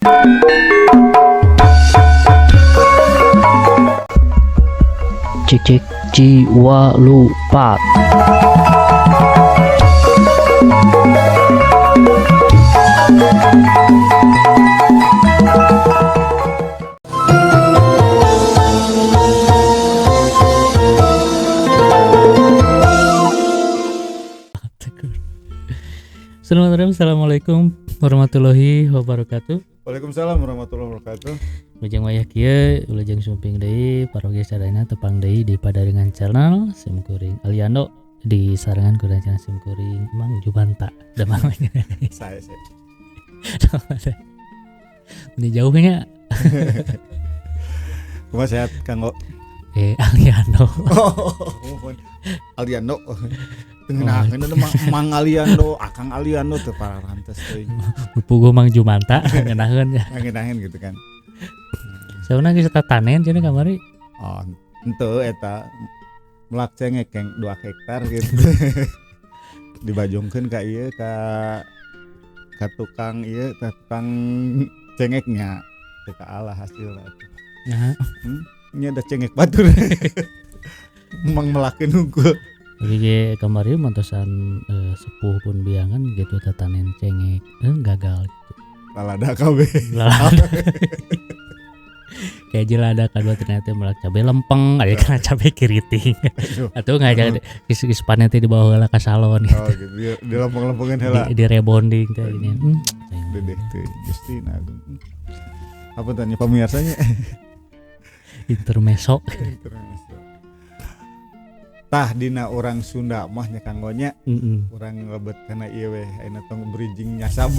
Cek cek jiwa lupa. Assalamualaikum warahmatullahi wabarakatuh. Waalaikumsalam warahmatullahi wabarakatuh. Lujeng wayah kieu, lujeng sumping deui parogi sadayana tepang deui di padaringan channel Simkuring Aliando di sarangan kurang channel Simkuring Mang Jubanta. Da mamanya. Saya. Ini jauhnya. Kumaha sehat Kanggo? Aliando. Mohon. Aliando. Tengenakeun Mang Aliando, Akang Aliando teu pararantes teuing. Puguh Mang Jubanta ngenaheun ya. Ngenaheun gitu kan. Sauna geus tatanen cenah kamari. Oh, henteu eta melak cengek yang 2 hektar gitu. Dibajongkeun ka ieu ka tukang ieu, tukang cengeknya. Teu kalah hasilna. Nah, Nya ada cengek batur. Mang melakeun hungkul. jadi kamari mantosan sepuh pun biangan gitu tatanen cengek gagal gitu. Lalada kabeh. Kayak jelada kadua ternyata melak cabai lempeng, ada kena cabai keriting. Atau ngajak kis panen teh di bawah heula ka salon gitu. Oh gitu. Di lempeng-lempengan heula. Di rebonding kayak gini. Dedeh teh Justina Agung. Apa tanya pemirsanya? Intermezzo. Tah dina orang Sunda mah nya kanggonya urang lebet kana ieu we ayeuna tong bridging nyasab.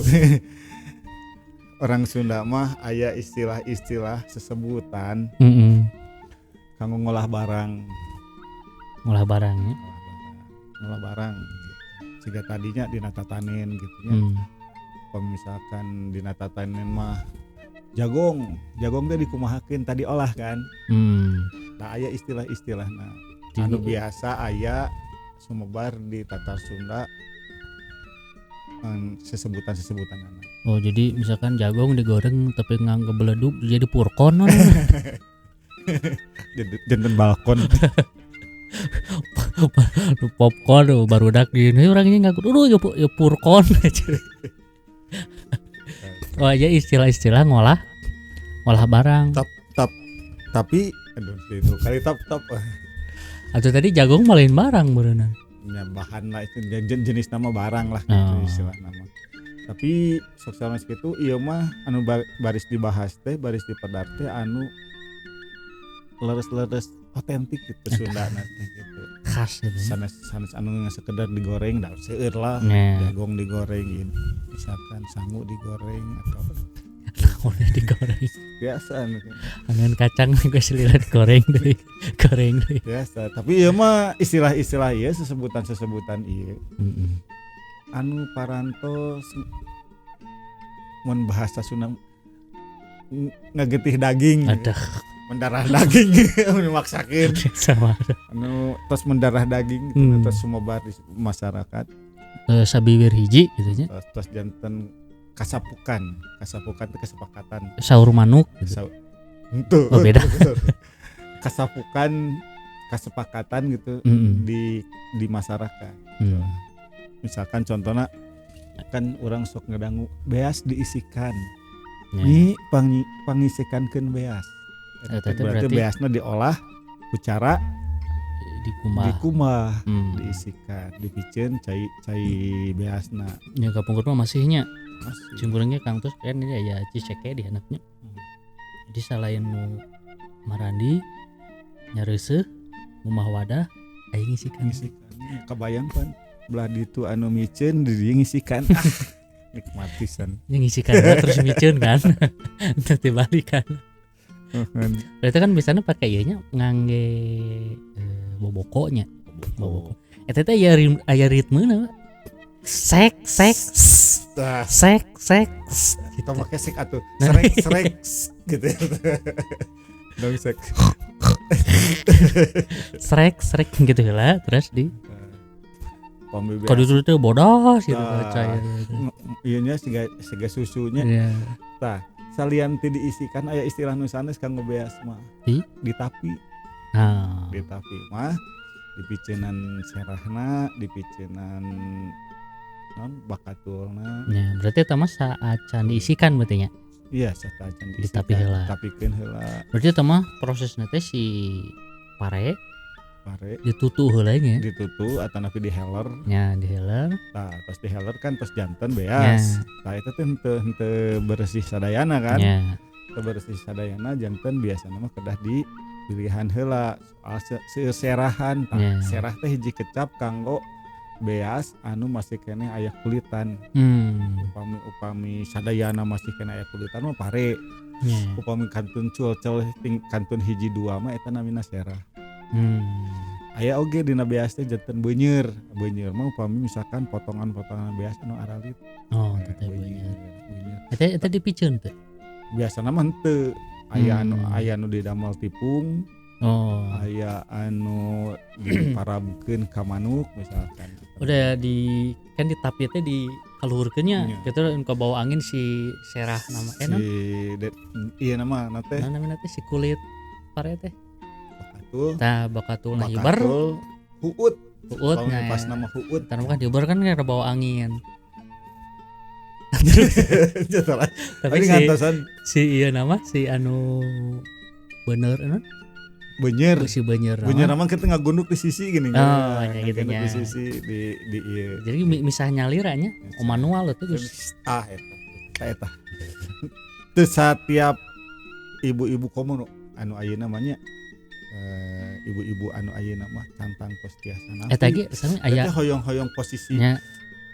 Orang Sunda mah aya istilah-istilah sesebutan kanggo ngolah barang. Ngolah barang ya. Ngolah barang. Siga tadinya dina tatanen gitu nya. Misalkan dina tatanen mah jagong teh dikumahakeun tadi olah kan. Tah aya istilah-istilahna. Anu biasa aya sumebar di Tatar Sunda sesebutan anak. Oh jadi misalkan jagong digoreng tapi ngangge beleduk jadi purkon. Janten balkon. Popcorn barudak gini orangnya ngaku ya purkon. Oh aja istilah-istilah ngolah barang. Tapi aduh itu kali tap. Atau tadi jagong malain barang berenang. Ya bahan lah itu jenis nama barang lah gitu istilah nama. Tapi sosial media itu ieu mah anu baris dibahas teh baris dipedar teh anu leres-leres otentik gitu Sunda nanti gitu. Khas gitu. Sanes anu sekedar digoreng da seueur lah. Jagong digoreng misalkan sangu digoreng atau udah digoreng biasa angin kacang gue selirat goreng deh biasa. Tapi ieu mah istilah-istilah ieu sesebutan ieu anu parantos mun bahasa Sunda ngagetih daging mendarah daging memaksakeun sama anu tos mendarah daging gitu tos sumebar di masyarakat sabiwir hiji gitu nya tos janten kasapukan itu kesepakatan sahur manuk gitu. Oh beda. Kasapukan kesepakatan gitu di masyarakat. Misalkan contohnya kan orang sok ngedangu beas diisikan. Ini pangisikankeun beas. Berarti beasna diolah ku cara dikumah diisikan dipiceun cai beasna. Nya kapungkur mah masihnya. Cungkurangnya Kang Tus kan ini aya ciceke di anaknya. Jadi selain nu marandi nyareuseuh mumah wadah aya ngisikan. Kabayang pan belah ditu anu miceun di ngisikan. Nikmat pisan. Nya ngisikan terus miceun kan. Teu balikan. Berarti kan biasanya pakai ieu nya ngangge bobokonya. Boboko. Eta teh aya ritmena. Sek kita pakai sek atuh serek gitu dong sek gitu lah terus di kode dulu tuh bodos gitu cair iya nya siga susunya tah salian ti diisikan aya istilah nu sanes kanggo beas mah Di? tapi Nah, di tapi mah dipiceunan serahna dipiceunan non bakatulna nya berarti eta mah saacan diisikan berarti nya. iya satajan Ditapi heula. tapikeun heula Berarti eta mah prosesna teh si pare pare ditutu heula nya. ditutu atau napi di heller. Nya diheler. Nah, pas di heller kan pas jantan beas. Nah, itu tuh henteu bersih sadayana kan. Nya. Teu bersih sadayana jantan biasana mah kedah di pilihan heula soal serahan. Ya. Serah teh hiji kecap kanggo beas anu masih kene aya kulitan. Upami sadayana masih kene aya kulitan mah pare. Nya. Upami kantun culcel kantun hiji dua mah eta namina serah. Aya oge dina beas teh janten beunyeur mah upami misalkan potongan-potongan beas anu aralit. Oh, teh beunyeur. Eta dipicieun teh. Biasana mah henteu. Aya anu didamel tipung, Oh. aya anu diparabkeun ka manuk misalkan. Udah di kan di tapi teh di kaluhurkeunnya Iya. gitu ka bawa angin si serah nama non. Iya nama teh Nah, namanya teh si kulit pare teh. bakatul. Tah bakatul nah hibar Huut. uut Kalau nah. pas nama huut. Tah kan hibar kan ka bawa angin. Salah. Tapi Ini ngantosan si iya nama si anu bener non beunyeur. si beunyeur Beunyeur mah kita ngagunduk di sisi gini. Oh, nya gitu ngagunduk nya. di sisi di ieu. Jadi misah nyaliranya o manual itu geus. Eta. Teu satiap ibu-ibu komo anu ayeuna namanya ibu-ibu anu ayeuna mah cantang tos tiasa napi. Eta ge sami aya hoyong-hoyong posisinya. nya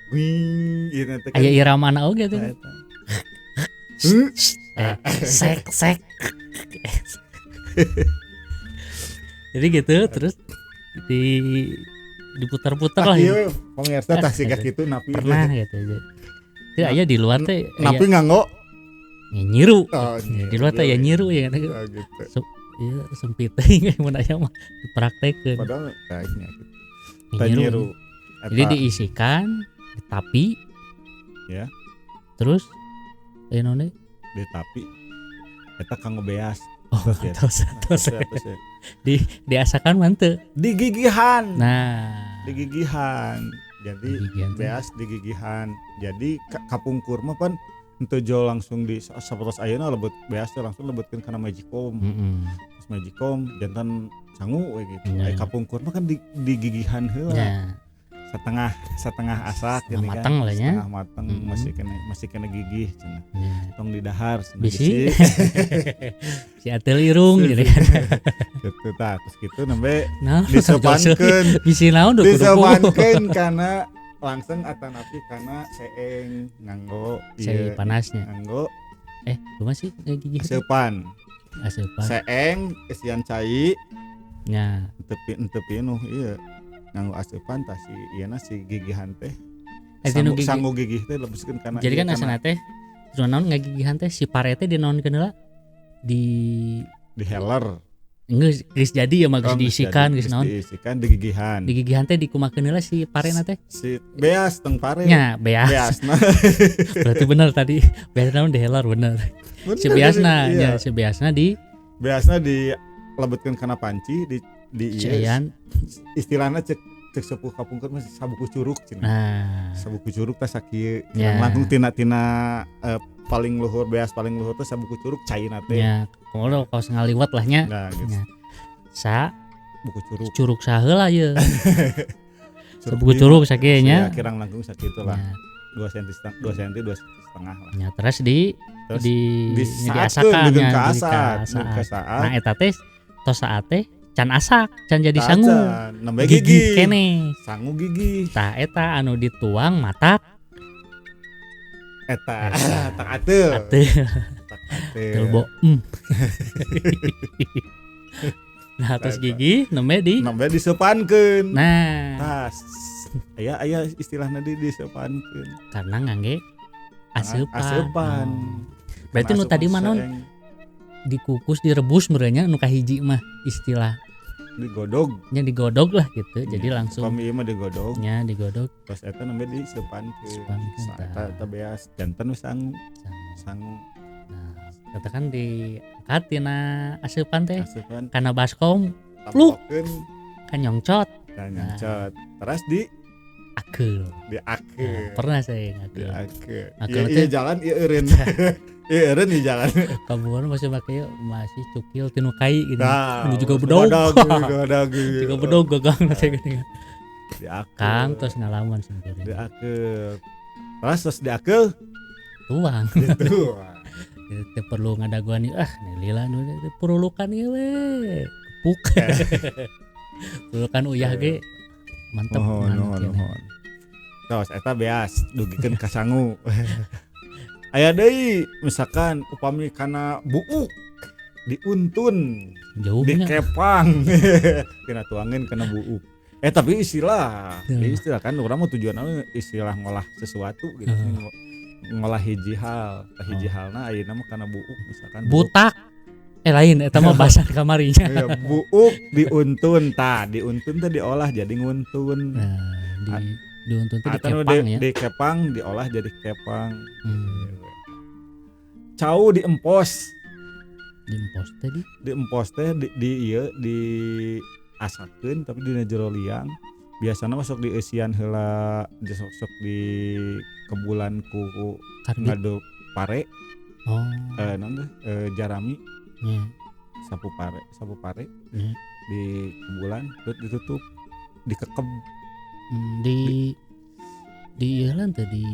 Wing ieu teh kan. aya iramana oge tuh. Eta. Sek. Jadi gitu terus diputar-putar lah. Ieu pamirsa tah siga kitu napi. Pernah gitu. Jadi aya di luar teh napi nganggo nyiru. Oh, Di luar teh ya nyiru ya kan. Oh, gitu. Iya sempit teh mun aya mah dipraktekeun. Padahal kayaknya gitu. Nyiru. Nyiru. Jadi diisikan, ditapi. Ya. Terus none Ditapi eta kanggo beas. oh tos Ya. diasakan manteu. Di gigihan. Nah, Di gigihan. Jadi Gigihan tuh. beas di gigihan. Jadi kapungkur mah pan henteu jol langsung di sapotos ayeuna lebet beas teh langsung lebetkeun kana magicom. Pas magicom jantan sangu we gitu. Ya. Ai kapungkur mah kan di gigihan heula. Ya. Setengah asak Setengah gini kan. matang lah ya. Setengah matang masih kena gigih cenah. Ya. Tong di dahar cenah Bisi si atel irung jadi kan. Gitu tah terus kitu nembe Nah, disepankeun bisi naon duh kudu disepankeun kana langsung atanapi kana seeng nganggo si panasnya. nganggo Kumaha sih gigi aseupan aseupan. seeng isian cai Nya. teu pinuh ieu nganggo aseupan tah si ieuna si gigihan teh Tinu gigi. sanggu gigih teh lebeskeun kana Jadi kan asana teh naon ngagigihan teh si pare teh dinaonkeun heula di heller geus jadi ya mah geus diisikan geus naon. diisikan di gigihan Di gigihan teh dikumakeun heula si parena teh. si beas teng pare Nya beas. beasna Berarti bener tadi beas naon dihelar bener. Si beasna iya. nya si beasna di Beasna dilebetkeun kana panci di ieu ciayan. istilahna cek sepuh kapungkur mah sabuku curug cenah. Nah, Sabuku curug teh sakieu Ya. langsung tina paling luhur beas paling luhur teh sabuku curug caina teh. nya kalau kaos ngaliwat lah nya. Nah, gitu. Nya. Sa Buku curug. curug saheula ye. Sabuku curug sakieu nya. Kirang langkung sakitu lah. Nya. 2 cm 2 setengah lah. Nya terus di Terus diasakan dengan nya kaasak, di saat. Nah eta teh tos saat teh can asak, can jadi sangu. Nembe gigi. Kene. Sangu gigi. Tah eta anu dituang matak Eta tak ateul. ateu Tak ateul. telbo. Nah terus gigi nembe di. Nembe disepankeun. Nah, Tas. Aya istilahna disepankeun. karena ngangge aseupan. Aseupan. Berarti nu tadi mah non dikukus direbus merenya nu kahiji mah istilahnya digodog. digodog lah gitu. Jadi langsung Kami ieu mah digodog. nya digodog Terus eta nembe disepankeun. Disepankeun, tah. Eta beas janten we sangu. sama. Sangu. Nah, katakan diangkat tina asupan teh asupan karena baskom tampokeun kan nyongcot dan nyancot terus di akeul. akeul Pernah saya ngakeul. akeul Akeul iya teh jalan iya eureun iya eureun di jalan kabuan masih pakai masih cukil tinu kai gitu. nah Ini juga bedog. bedag Juga bedog gagang nanti gini. di akeul Kang terus ngalaman sendiri. di akeul terus di akeul Tuang. gitu Teu perlu ngadaguan nih lila nu teh perulukan ieu we. Kepuk. Perulukan uyah ge mantep manut kene. Tos eta beas dugikeun ka sangu. Aya deui misalkan upami kana buuk diuntun, Jauhnya. dikepang. Kena tuangin kana buuk. Tapi istilah kan urang mah tujuanna istilah ngolah sesuatu gitu. Ngolah hiji hal, hiji halna ayeuna mah kana buuk misalkan Butak. Lain eta mah bahasa kamarinya. ya, buuk diuntun diuntun teh diolah jadi nguntun. Nah, diuntun teh Atau dikepang ya. dikepang diolah jadi kepang. Cau diempos. Diempos tadi. Diempos teh di ieu di asakeun tapi dina jero liang. Biasana masuk di eusian heula sok di kebulan ku ngadu pare. Oh. Naon teh jarami. Ya. Sapu pare. Ya. Di kebulan terus ditutup dikekeb. Di ieu lan teh di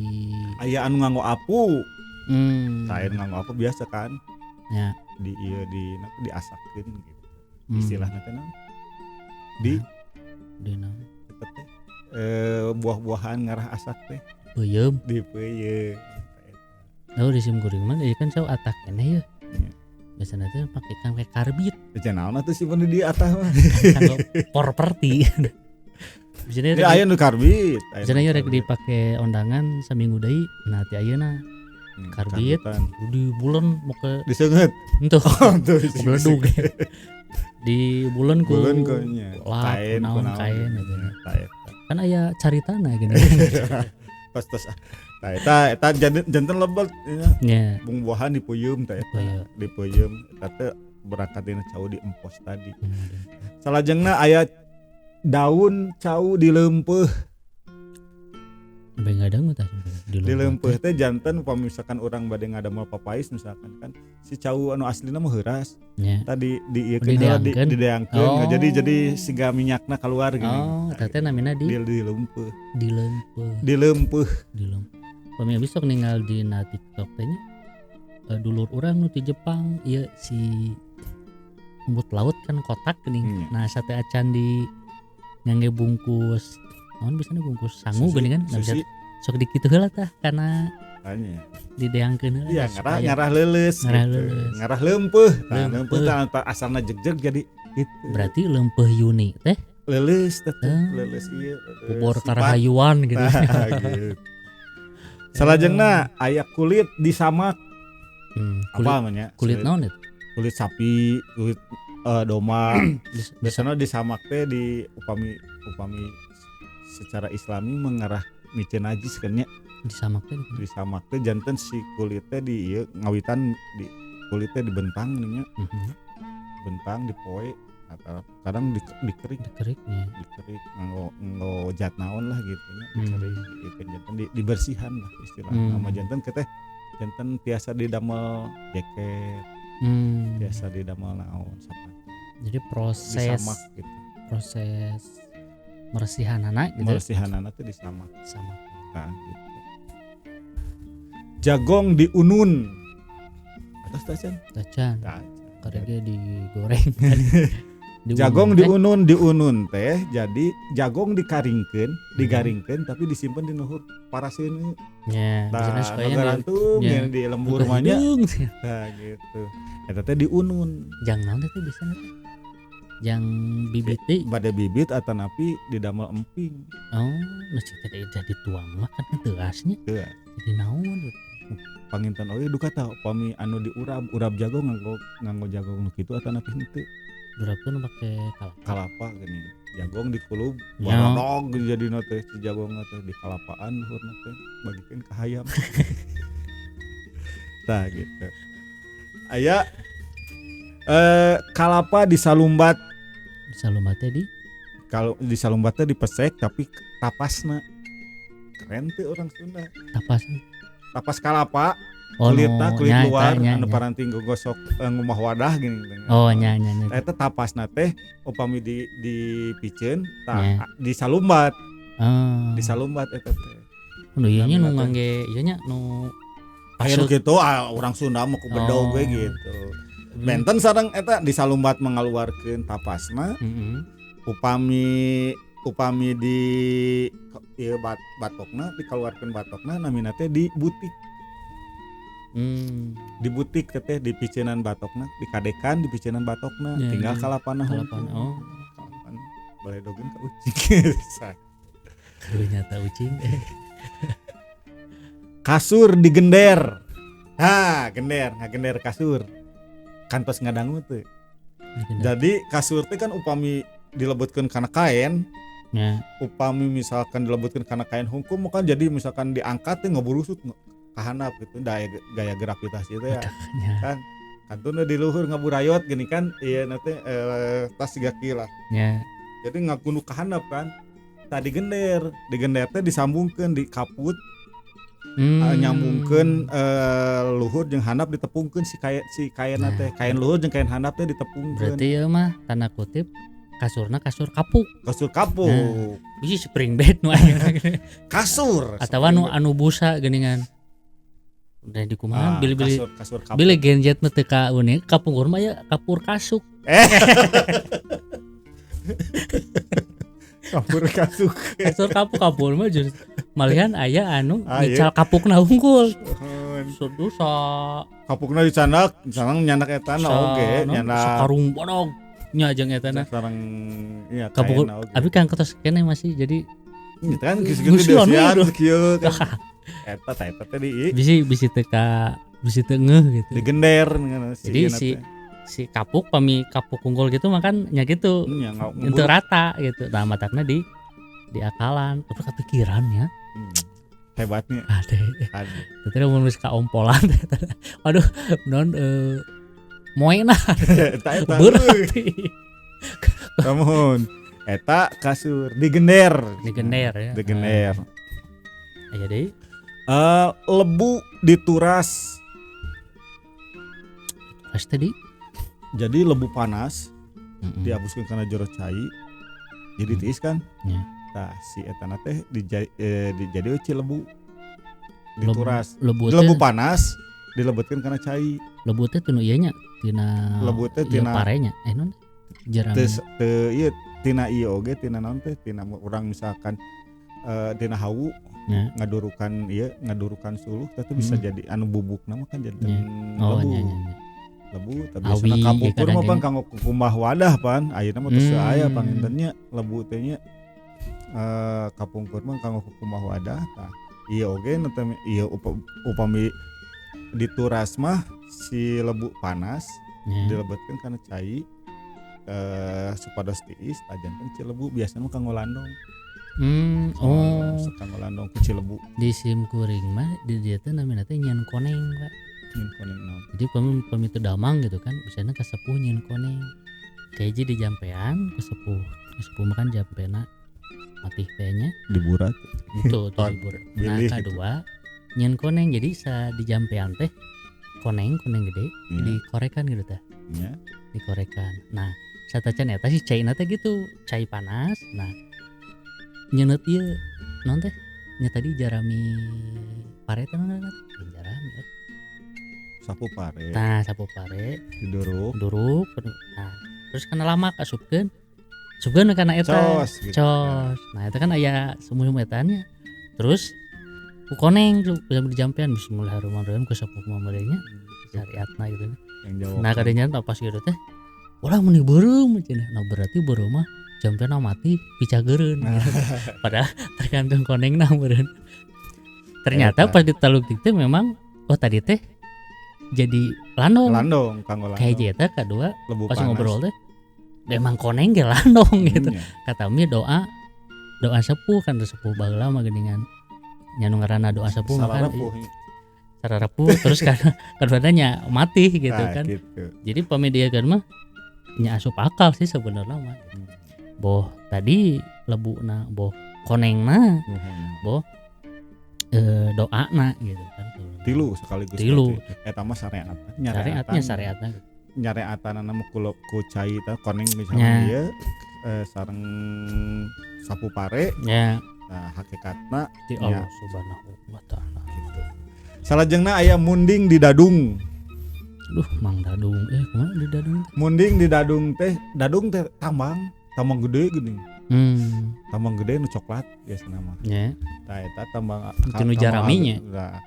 Aya anu nganggo apu. Cair Hmm. nganggo apu biasa kan. Ya. Di ieu di asakeun gitu. Istilahna teh naon? Di naon? teh buah-buahan ngarah asak teh Peuyeum. di peuyeum. Di sim kuring mah ieu kan cau atak keneh ya. Biasana teh pakai karbit. Teh naon atuh simpen di atas mah. Kanggo properti. Biasanya Di aya nu karbit. biasanya rek dipake ondangan saminggu deui. Nah ti ayeuna karbit di bulan mau ke diseungeut. entuh. Tuh Beledug. Di bulan ku bulan nya lap naon kain gitu. Kain. Kan aya caritana gini. Pas eta janten lebat Ya. buah-buahan di peuyeum teh Peuyeum. di peuyeum eta teh berangkat dina cau di empos tadi. Salajengna aya daun cau di leumpeuh. Sampai ngadang mah tah Di leumpeuh teh janten upami misalkan urang bade ngadamel papais misalkan kan si cau anu aslina mah heuras. Ya. Tadi dieukeun heula dideangkeun. Oh. Jadi siga minyakna keluar gini. Oh, eta teh namina di leumpeuh. di leumpeuh. Pami abis sok ninggal dina TikTok teh nya dulur urang nu ti Jepang ieu si rumput laut kan kotak geuning. Nah sate acan di ngangge bungkus naon biasana bungkus sangu geuning kan. Nah, bisa sok dikitu heula tah kana dideangkeun heula. Iya, ngarah leuleus. Ngarah leumpeuh. Nah, leumpeuh tah asalna jegjeg jadi gitu. Berarti leumpeuh Yuni teh leuleus teh leuleus ieu. bobor karahayuan gitu. Gitu. Salajengna aya kulit disamak. Apa namanya? Kulit naon eta? Kulit sapi, kulit domba. Biasanya disamak teh di upami secara Islami mengarah micin najis kan nya. Disamak teh janten si kulitnya di ieu ngawitan di kulitnya dibentang nya. Bentang dipoe atau kadang dikerik nganggo jat naon lah gitu nya. Dikerik janten dibersihan lah istilahna. Nama janten teh janten biasa didamel jaket. Biasa didamel naon sepatu. Jadi proses disamak gitu. Proses meresihanana gitu. Meresihanana teh disamak. Nah, gitu. Jagong diunun. Atas tacan. Karena digoreng. Jagong diunun teh jadi jagong digaringkeun tapi disimpan di nuhur paraseun. Ya, supaya ngarantung yang di lembur mah nya. Nah, gitu. Eta teh diunun. Jang naon teh biasana teh? Jang bibit teh bade bibit atanapi didamel emping. Oh, nu teh jadi tuang mah kan teuasnya. Teu. Jadi naon gitu. Panginten oge duka tah upami anu diurab jagong nganggo jagong nu kitu atanapi henteu. Durapkeun make kalapa gini. Jagong dikulub barodog jadina teh si jagong teh di kalapaan luhurna teh bagikeun ka hayam. Tah gitu. aya kalapa disalumbat. Salumbatnya di Kalau disalumbatnya dipesek tapi tapasna keren tuh orang Sunda. Tapas kalapa. Kulit luar anu paranting gosok ngumah wadah gini. Oh nya. Eta tapasna teh upami dipikeun disalumbat. Disalumbat eta teh. Nu ieu nya nu ngangge ieu nya nu aya nu kitu urang Sunda mah ku bedog we gitu. Benten sareng eta disalumbat mengaluarkeun tapasna. Upami di ieu batokna dikaluarkeun batokna namina teh di butik. Di butik teh di piceunan batokna dikadekan di piceunan batokna tinggal kalapana kalapan boleh dogeun ka ucing ternyata ucing kasur digender gender kasur kantos ngadangu teh jadi kasur teh kan upami dilebutkeun kana kain upami misalkan dilebutkeun kana kain hungkum kan jadi misalkan diangkat teh ngaburusut kahandap gitu gaya gravitasi itu ya kan kantuna di luhur ngaburayot gini kan iya nanti tas 3 kilo jadi ngakundu kahandap kan tadi gender teh disambungkeun di kaput nyambungkeun luhur jeung handap ditepungkeun si kain teh kain luhur jeung kain handap teh ditepungkeun berarti ieu mah tanda kutip kasurna kasur kapuk bisi spring bed nu aya kasur atawa nu anu busa geuningan udah di kumaha bili-bili kasur kapuk bili genjet nu teu ka unik kapungkur mah ya kapur kasuk kasur kapuk mah just malihan aya anu dical kapukna unggul dosa kapukna dicandak nyandak etana oge nyandak sakarung bodog nya jeung etana sareng iya kapuk abi kan ketos kene masih jadi kan kieu kieu eta teh di bisi teu ngeuh gitu digender jadi si kapuk unggul gitu makan nya gitu untuk rata gitu nah matakna di akalan tapi kepikiran ya hebatnya ada teh mun geus kaompolan waduh non moe nah berarti namun eta kasur digender ya digender aya deui lebu dituras tadi jadi lebu panas dihapuskeun kana jero cai jadi tiis kan tah si etana teh jadi euci lebu dituras lebu panas dilebetkeun kana cai lebu teh tinu ieu nya tina lebu teh tina parenya non jerami teu ieu tina ieu oge tina naon teh tina urang misalkan dina hawu ngadurukan suluh tapi bisa jadi anu bubuk nama kan jadi lebu tapi biasana kapungkur mah pan kanggo kumbah wadah pan ayeuna mah teu aya pangintennya lebu teh nya kapungkur mah kanggo kumbah wadah tah ieu oge ieu upami dituras mah si lebu panas dilebetkeun kana cai supados tiis tajankeun ci lebu biasana kanggo landong kanggo landong ku Cilebu di sim kuring mah di dieu teh namina teh nyen koneng Pak nyen koneng naon jadi pamitu damang gitu kan biasana ka sepuh nyen koneng kayak di jampean ke sepuh makan jampena matih teh nya diburat itu dibur nah kadua nyen koneng jadi sa di jampean teh koneng gede dikorekan gitu teh dikorekan nah satacan eta si cai na teh gitu cai panas nah nyeunut ieu naon teh nya tadi jarami pare teh naon jarami sapu pare nah sapu pare diduruk nah terus kana lama kasupkeun kana eta cos nah eta kan aya sumuh etanya terus ku koneng di jampean bismillahirrahmanirrahim ku sapu mamarenya syariatna gitu nah kadenya pas gitu teh ulah meni beureum cenah nah berarti beureum mah jampena mati picagereun padahal tergantung konengna meureun ternyata pas ditaluk teh memang tadi teh jadi landong kanggo landong kayak eta kadua lebu pas panas. ngobrol teh memang koneng ge landong gitu kata mi doa sepuh kan sepuh baheula mah geuningan nya nu ngaranna doa sepuh mah kan cara rapuh terus kadang-kadangnya mati gitu Nah, kan. gitu. Jadi pamediakeun mah nya asup akal sih sebenarnya mah. Boh tadi lebuna boh konengna boh doana gitu kan. Tilu sekaligus Tilu. berarti. Eta mah syariat. Syariatnya Nyareatanana mah ku cai teh koneng Nya. misalnya ieu sareng sapu pare. ya Nah, hakikatna di nya Allah Subhanahu wa taala. gitu. Salajengna aya munding di dadung. Duh, Mang Dadung. Kumaha di Dadung? Munding di dadung teh tambang gede geuning. Tambang gede nu coklat biasana mah. Ya. Tah eta tambang Tinu jaraminya. Nah,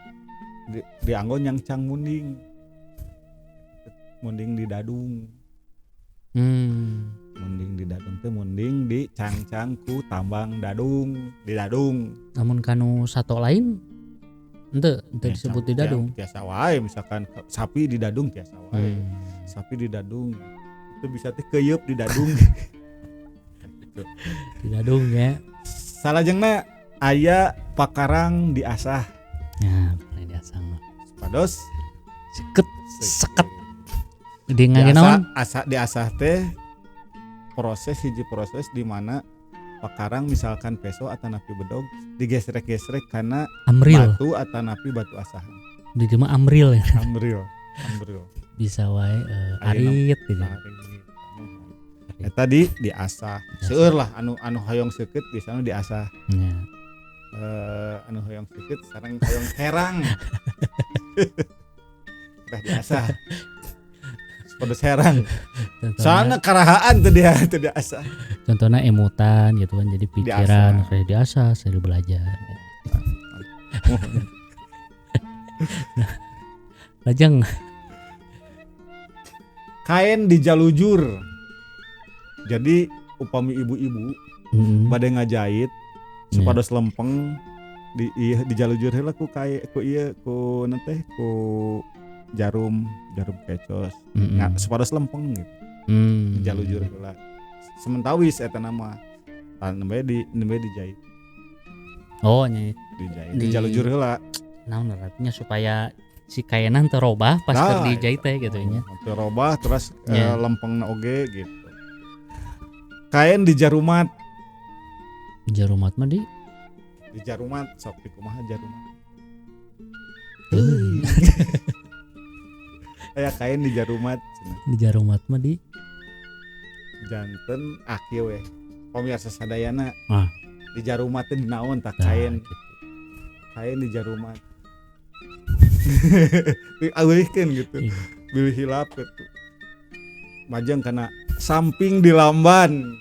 dianggo nyangcang munding. Munding di dadung. Munding di dadung teh munding di cangcang ku tambang dadung di dadung. Namun kanu sato lain ente disebut di Dadung. Tiasa wae misalkan sapi di dadung tiasa wae. Sapi di dadung itu bisa teh keyeup di dadung. Di Dadung ya. Salajengna aya pakarang diasah. Ya, paling diasang mah. Supados Seket. Di ngage naon? Diasah teh hiji proses di mana pakarang misalkan peso atanapi bedog digesrek-gesrek karena Amril. batu atanapi batu asahan. Di dieu mah amril ya. Amril. Bisa wae Ayeuna arit gitu. Eta diasah. Seueur lah anu hoyong seukeut biasana diasah. Ya. Anu hoyong seukeut sareng hoyong herang. Udah diasah. Pedes herang. Soalnya karahaan teh dia diasah. Contohnya emutan gitu kan, jadi pikiran saya diasah, saya belajar. Nah, lajeng kain dijalujur. Jadi upami ibu-ibu bade ngajait supados lempeng dijalujur heula ku nanti ku jarum kecos supados lempeng gitu. Dijalujur heula. Sementawis eta nama nembe dijait. Oh nya Dijait. Dijalujur heula. Naon artinya supaya si kaenan teu robah pas keur dijait teh gitu nya. Teu robah terus lempengna oge gitu. Kain dijarumat. Jarumat mah di jarumat sok dikumaha jarumat. Aya kain dijarumat. Di jarumat mah di janten kieu we. Pamirsa sadayana. Di jarumat teh dinaon tah kain. Kain di jarumat. Dialihkeun gitu. Bilih hilap gitu. Majeng kana samping di lamban.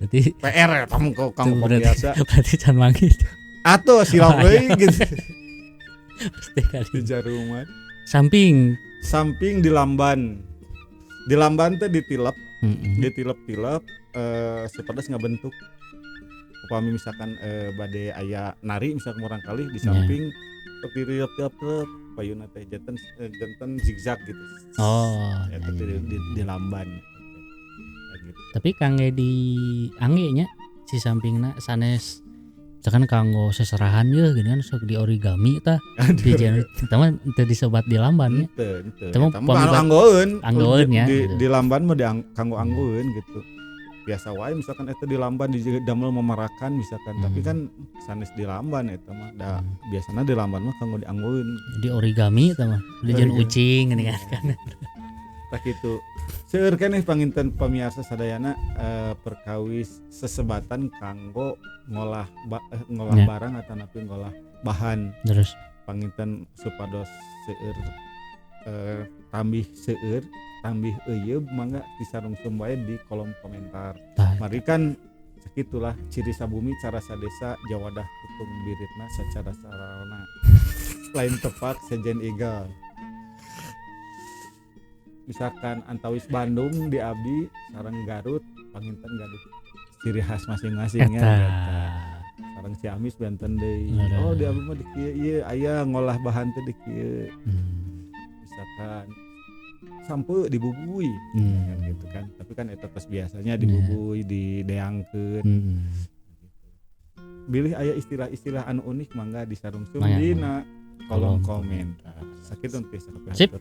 Berarti PR kamu biasa. Berarti can manggih. Atuh silap deui gitu. Pasti kali. Di jarumat. Samping di lamban. Di lamban teh ditilep. Ditilep-tilep sepedes ngabentuk. Upami misalkan bade aya nari misalkan urang kali di samping tiap-tiap payuna teh janten zigzag gitu. Oh, eta di lamban. Gitu. Tapi kangge di angge nya si sampingna sanes misalkan kanggo seserahan ye gini kan sok di origami tah. Di teman teu disebat di lamban nya. Teu. Anggoeun ya. Di lamban mah kanggo anggoeun gitu. Biasa wae misalkan eta di lamban damel memarakan misalkan tapi kan sanes di lamban eta mah biasana di lamban mah kanggo dianggoeun. Di origami eta mah. Lejen ucing gini kan. Tak kitu. Seueur keneh panginten pamiarsa sadayana perkawis sesebatan kanggo ngolah barang atanapi ngolah bahan. Terus panginten supados seueur tambih eueuh mangga disarungsum wae di kolom komentar. Mari kan sakitulah ciri sabumi cara sadesa jawadah tutung biritna sacara sarana. Lain tepak sejen egal. Misalkan antawis Bandung di abdi sareng Garut panginten gaduh ciri khas masing-masing ya. Sareng Ciamis benten deui. Oh di abdi mah di kieu ieu aya ngolah bahan teh di kieu. Misalkan sampe dibubui kan gitu kan. Tapi kan eta tos biasanya dibubui, dideangkeun. Bilih aya istilah-istilah anu unik mangga disarungsum dina kolom komentar. Sakit teh Sip.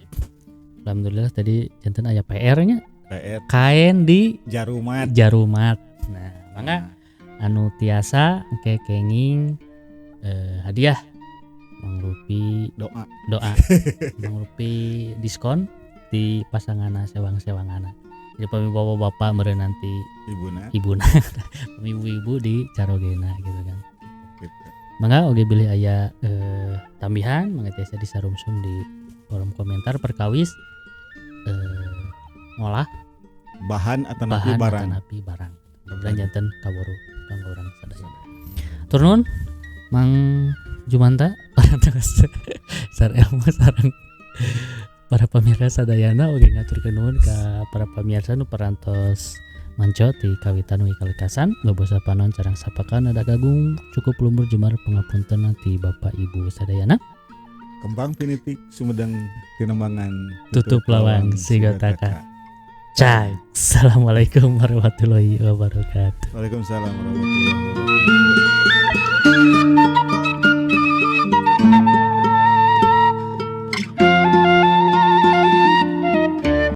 Alhamdulillah tadi janten aya PR-nya PR kain di jarumat. Nah, mangga anu tiasa engke kenging hadiah mangrupi Doa mangrupi diskon di pasanganna sewang-sewangana. Jadi pami bapak-bapak meureun nanti ibuna pami ibu-ibu di carogena gitu kan. Gitu. Mangga oge bilih aya tambihan mangga tiasa disarumsum di kolom komentar perkawis ngolah Bahan atau napi barang. Mudah-mudahan janten kaburu kanggo urang sadaya. Turun Mang Jumanta parantos sar ilmu sareng para pemirsa sadayana oge ngaturkeun nuhun ka para pamirsa nu parantos manco ti kawitan wi kalekasan bobosa panon carang sapakan ada gagung cukup lumur jemar pangapunten ti Bapak Ibu sadayana. Kembang pinitik Sumedang Tinembangan Tutup lawang sigataka. Cai. Assalamualaikum warahmatullahi wabarakatuh. Waalaikumsalam warahmatullahi wabarakatuh.